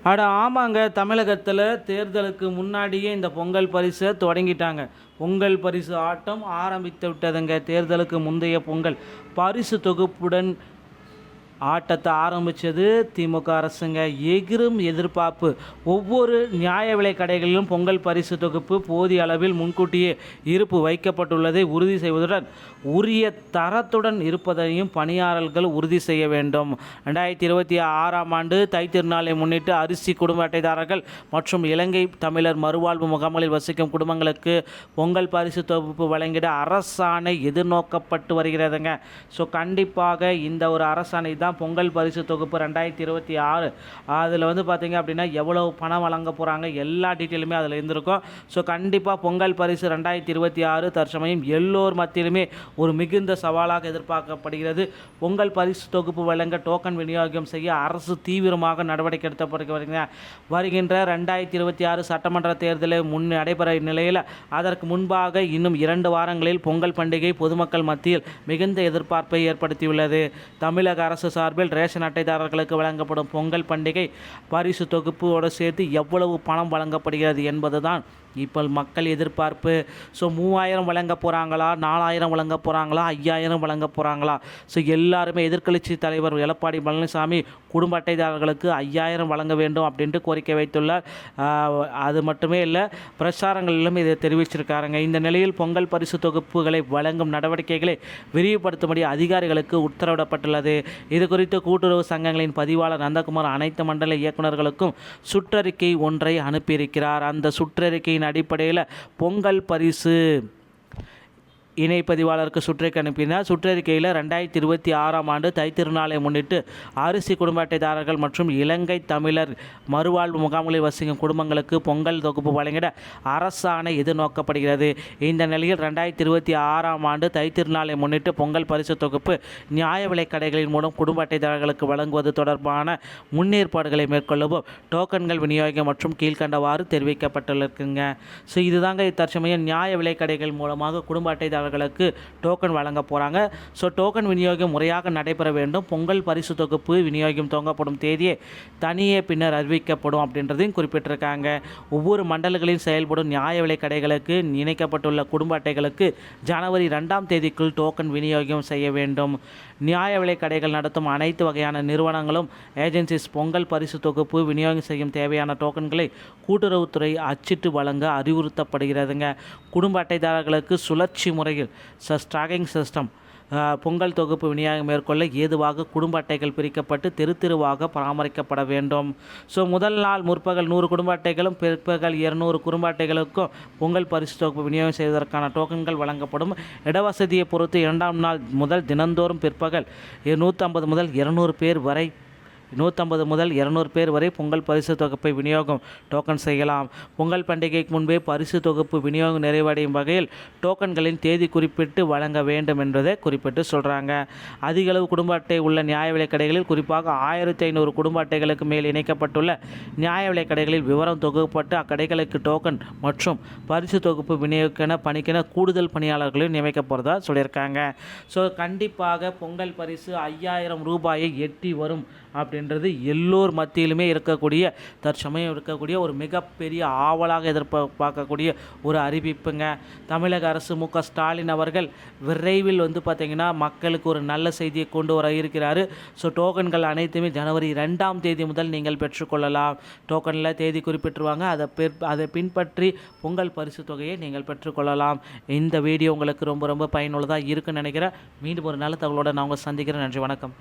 அட ஆமாங்க. தமிழகத்தில தேர்தலுக்கு முன்னாடியே இந்த பொங்கல் பரிச தொடங்கிட்டாங்க. பொங்கல் பரிசு ஆட்டம் ஆரம்பித்து விட்டதுங்க. தேர்தலுக்கு முந்தைய பொங்கல் பரிசு தொகுப்புடன் ஆட்டத்தை ஆரம்பித்தது திமுக அரசுங்க. எகிரும் எதிர்பார்ப்பு. ஒவ்வொரு நியாய விலை கடைகளிலும் பொங்கல் பரிசு தொகுப்பு போதிய அளவில் முன்கூட்டியே இருப்பு வைக்கப்பட்டுள்ளதை உறுதி செய்வதுடன் உரிய தரத்துடன் இருப்பதையும் பணியாளர்கள் உறுதி செய்ய வேண்டும். 2026ஆம் ஆண்டு தைத்திருநாளை முன்னிட்டு அரிசி குடும்ப அட்டைதாரர்கள் மற்றும் இலங்கை தமிழர் மறுவாழ்வு முகாம்களில் வசிக்கும் குடும்பங்களுக்கு பொங்கல் பரிசு தொகுப்பு வழங்கிட அரசாணை எதிர்நோக்கப்பட்டு வருகிறதுங்க. ஸோ கண்டிப்பாக இந்த ஒரு அரசாணை தான் பொங்கல் பரிசு தொகுப்பு 2026. அதில் பார்த்தீங்க அப்படின்னா எவ்வளவு பணம் வழங்க போகிறாங்க எல்லா டீட்டெயிலுமே அதில் இருந்திருக்கும். ஸோ கண்டிப்பாக பொங்கல் பரிசு 2026 தற்சமயம் எல்லோர் மத்தியிலுமே ஒரு மிகுந்த சவாலாக எதிர்பார்க்கப்படுகிறது. பொங்கல் பரிசு தொகுப்பு வழங்க டோக்கன் விநியோகம் செய்ய அரசு தீவிரமாக நடவடிக்கை எடுத்து வருகின்ற 2026 சட்டமன்ற தேர்தலை நடைபெற நிலையில் அதற்கு முன்பாக இன்னும் 2 வாரங்களில் பொங்கல் பண்டிகை பொதுமக்கள் மத்தியில் மிகுந்த எதிர்பார்ப்பை ஏற்படுத்தியுள்ளது. தமிழக அரசு சார்பில் ரேஷன் அட்டைதாரர்களுக்கு வழங்கப்படும் பொங்கல் பண்டிகை பரிசு தொகுப்போடு சேர்த்து எவ்வளவு பணம் வழங்கப்படுகிறது என்பதுதான் இப்போ மக்கள் எதிர்பார்ப்பு. ஸோ 3000 வழங்க போகிறாங்களா, 4000 வழங்க போகிறாங்களா, 5000 வழங்க போகிறாங்களா? ஸோ எல்லாருமே எதிர்க்கட்சி தலைவர் எடப்பாடி பழனிசாமி குடும்ப அட்டைதாரர்களுக்கு 5000 வழங்க வேண்டும் அப்படின்ட்டு கோரிக்கை வைத்துள்ளார். அது மட்டுமே இல்லை, பிரச்சாரங்களிலும் இதை தெரிவிச்சிருக்காருங்க. இந்த நிலையில் பொங்கல் பரிசு தொகுப்புகளை வழங்கும் நடவடிக்கைகளை விரிவுபடுத்தும்படி அதிகாரிகளுக்கு உத்தரவிடப்பட்டுள்ளது. இது குறித்து கூட்டுறவு சங்கங்களின் பதிவாளர் நந்தகுமார் அனைத்து மண்டல இயக்குநர்களுக்கும் சுற்றறிக்கை ஒன்றை அனுப்பியிருக்கிறார். அந்த சுற்றறிக்கை அடிப்படையில் பொங்கல் பரிசு இணைப்பதிவாளருக்கு சுற்றறிக்கை அனுப்பினார். சுற்றறிக்கையில் 2026ஆம் ஆண்டு தைத்திருநாளை முன்னிட்டு அரிசி குடும்ப அட்டைதாரர்கள் மற்றும் இலங்கை தமிழர் மறுவாழ்வு முகாம்களில் வசிக்கும் குடும்பங்களுக்கு பொங்கல் தொகுப்பு வழங்கிட அரசாணை எதிர்நோக்கப்படுகிறது. இந்த நிலையில் 2026ஆம் ஆண்டு தைத்திருநாளை முன்னிட்டு பொங்கல் பரிசு தொகுப்பு நியாய விலைக் கடைகளின் மூலம் குடும்ப அட்டைதாரர்களுக்கு வழங்குவது தொடர்பான முன்னேற்பாடுகளை மேற்கொள்ளவும் டோக்கன்கள் விநியோகம் மற்றும் கீழ்கண்டவாறு தெரிவிக்கப்பட்டுள்ளதுங்க. ஸோ இதுதாங்க தற்சமயம் நியாய விலைக் கடைகள் மூலமாக குடும்ப அட்டைதாரர்களுக்கு டோக்கன் வழங்க போகிறாங்க. ஸோ டோக்கன் விநியோகம் முறையாக நடைபெற வேண்டும். பொங்கல் பரிசு தொகுப்பு விநியோகம் துவங்கப்படும் தேதியை தனியே பின்னர் அறிவிக்கப்படும் அப்படின்றதையும் குறிப்பிட்டிருக்காங்க. ஒவ்வொரு மண்டலங்களில் செயல்படும் நியாய விலை கடைகளுக்கு இணைக்கப்பட்டுள்ள குடும்ப அட்டைகளுக்கு ஜனவரி 2ஆம் தேதிக்குள் டோக்கன் விநியோகம் செய்ய வேண்டும். நியாய விலை கடைகள் நடத்தும் அனைத்து வகையான நிறுவனங்களும் ஏஜென்சிஸ் பொங்கல் பரிசு தொகுப்பு விநியோகம் செய்யும் தேவையான டோக்கன்களை கூட்டுறவுத்துறை அச்சிட்டு வழங்க அறிவுறுத்தப்படுகிறதுங்க. குடும்ப அட்டைதாரர்களுக்கு சுழற்சி முறையில் ஸ்டாக்கிங் சிஸ்டம் பொங்கல் தொகுப்பு விநியோகம் மேற்கொள்ள ஏதுவாக குடும்ப அட்டைகள் பிரிக்கப்பட்டு தெருவாக பராமரிக்கப்பட வேண்டும். ஸோ முதல் நாள் முற்பகல் 100 குடும்ப அட்டைகளும் பிற்பகல் 200 குடும்ப அட்டைகளுக்கும் பொங்கல் பரிசு தொகுப்பு விநியோகம் செய்வதற்கான டோக்கன்கள் வழங்கப்படும். இடவசதியை பொறுத்து 2ஆம் நாள் முதல் தினந்தோறும் பிற்பகல் 150 முதல் 200 பேர் வரை 150 முதல் 200 பேர் வரை பொங்கல் பரிசு தொகுப்பை விநியோகம் டோக்கன் செய்யலாம். பொங்கல் பண்டிகைக்கு முன்பே பரிசு தொகுப்பு விநியோகம் நிறைவடையும் வகையில் டோக்கன்களின் தேதி குறிப்பிட்டு வழங்க வேண்டும் என்பதை குறிப்பிட்டு சொல்கிறாங்க. அதிக அளவு குடும்ப அட்டை உள்ள நியாய விலைக் கடைகளில் குறிப்பாக 1500 குடும்ப அட்டைகளுக்கு மேல் இணைக்கப்பட்டுள்ள நியாய விலைக் கடைகளில் விவரம் தொகுக்கப்பட்டு அக்கடைகளுக்கு டோக்கன் மற்றும் பரிசு தொகுப்பு விநியோகிக்கென பணிக்கென கூடுதல் பணியாளர்களையும் நியமிக்க போகிறதா சொல்லியிருக்காங்க. ஸோ கண்டிப்பாக பொங்கல் பரிசு 5000 ரூபாயை எட்டி வரும் அப்படின்றது எல்லோர் மத்தியிலுமே தற்சமயம் இருக்கக்கூடிய ஒரு மிகப்பெரிய ஆவலாக எதிர்பார்க்கக்கூடிய ஒரு அறிவிப்புங்க. தமிழக அரசு மு.க. ஸ்டாலின் அவர்கள் விரைவில் பார்த்திங்கன்னா மக்களுக்கு ஒரு நல்ல செய்தியை கொண்டு வர இருக்கிறார். ஸோ டோக்கன்கள் அனைத்துமே ஜனவரி 2ஆம் தேதி முதல் நீங்கள் பெற்றுக்கொள்ளலாம். டோக்கனில் தேதி குறிப்பிட்டுருவாங்க. அதை பின்பற்றி பொங்கல் பரிசு தொகையை நீங்கள் பெற்றுக்கொள்ளலாம். இந்த வீடியோ உங்களுக்கு ரொம்ப ரொம்ப பயனுள்ளதாக இருக்குன்னு நினைக்கிறேன். மீண்டும் ஒரு நல்ல தகவலோடு நான் உங்களை சந்திக்கிறேன். நன்றி, வணக்கம்.